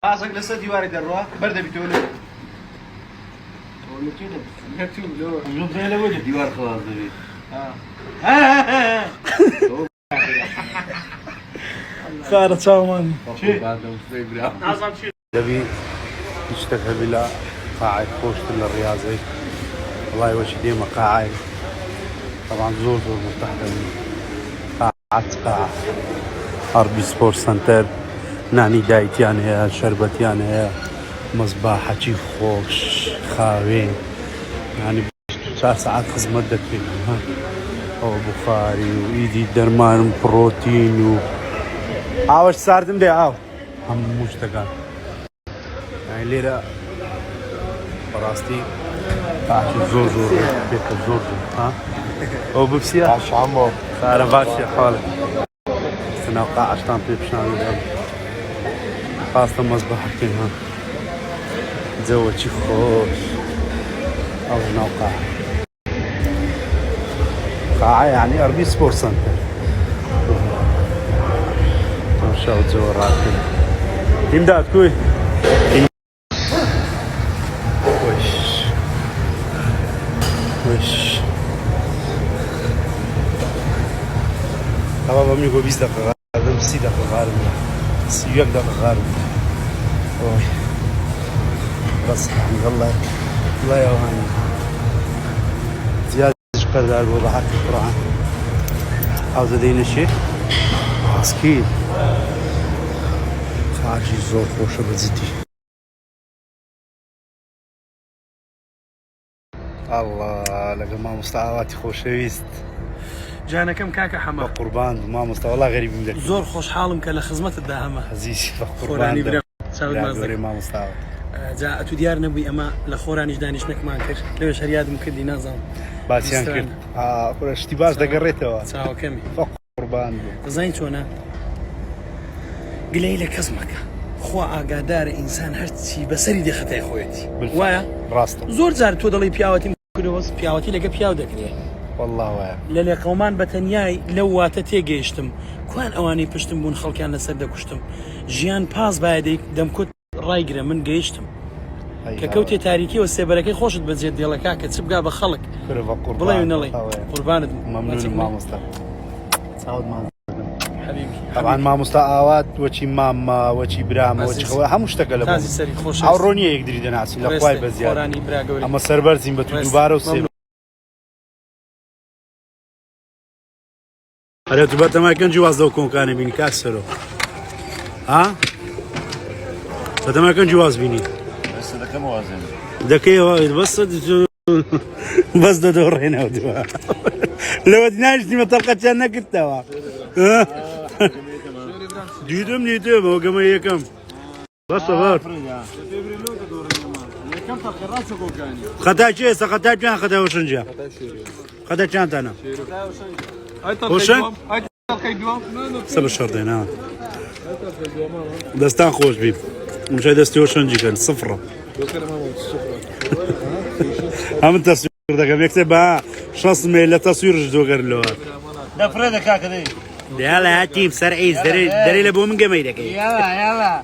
راسك لسه ديواري دروها برده بتولي شوف زي لوجه ديوار خلاص دبي خارج شامان دبي نشتغل بلا قاعد خوشت الرياضي والله وش ديما قاعد طبعا زور مستحدث قاعة اربي سبورت سنتر نانی دایتیان هەیە شەربەتیان هەیە مەزباحەکی خۆش خاوێن ینی 4 ساعت خزمەت دەکرێن ئەوە بوخاری و ئیدی دەرمان و پڕۆتین و ئاوەش ساردم دێ ئاو هەموو شتەکان لێرە بەڕاستی تاکی زۆر پێکە زۆر ئەو بپسیە سارە باشی حاڵە ناو قاعەشتان پێ پیشانە خاصة مصباح كيما زوجي خوش أو نوقع قاعة يعني أربي سبورت سنتر مشاو زورات إمداد كوي وش طبعا بميقو 20 دقيقة غارم 30 دقيقة غارم 1 دقيقة غارم بس الحمد لله الله يوهاني زيادة قدر وضحك القرآن عاوز دين الشيء عسكير خارجي زور خوشة بزيتي الله لقى ما مستعواتي خوشويست جانا كم كاكا حما قربان ما مستوى والله غريب منك زور خوش حالم كلا خزمة الداهمة عزيزي خوراني برا ساود ما مستوى جاء تو ديار نبوي أما لخورانيش دانيش نكمان كر ليش هرياد ممكن دي نازم باسيان كر اشتباس دقريته ساو كمي قربان زين شونا قليلة كزمك خوا ئاگادار ئینسان هەرچی بەسەری دێخەتای خۆیەتی وایە ڕاستە زۆر جار تۆ دەڵی پیاوەتی کردەوە پیاوەتی لەگە پیاو دەکرێت والله وایە لە لێقەومان بەتەنیای لەو واتە تێگەیشتم کوان ئەوانەی پشتم بوون خەڵکیان لەسەر دەکوشتم ژیان پاس باەدەی دەمکوت ڕایگرە من گەیشتم کە کەوتێ تاریکی و سێبەرەکەی خۆشت بەجێت دێڵەکە کە چ بگا بە خەڵک بڵێ و نەڵێ قوربانت مەمنون مامۆستا چاوت ماڵ طبعا مامۆستا ئاوات وەچی مامە وەچی برامە وەچی خەوە هەموو شتەکە لە تازی سەری خۆش ئەوڕۆنیە یەکدری دەناسی لە خوای بەزیاد ئەمە سەربەرزین بە تو دووبارە و سێ هەرێ تو بەتەمای جواز لەو کۆنکانە بینی کاک سەرۆ ها بەتەمای جواز بینی دەکەیەوە بەس دەدۆڕێنەوە دووە لەوە ناشتیمە تەڵقەتیان نەکردەوە دیدم ئەوە گەمە یەکەم بەسە بەر خەتا چێ ئێستا خەتا کوێیان خەتای وەشەنجە خەتا چیانتانە خۆشە سە بە شەڕ دێناوە دەستان خۆش بی مشای دەستی وەشەنجیکەن سفڕە هەمن تەسویر دەکەم یەکسێ بە شەست مێ لە تەسویرش دۆگەرلەوە دەفرێدە کاکە دەی يلا هاتيم سر عيز دري لبو من قميدك يلا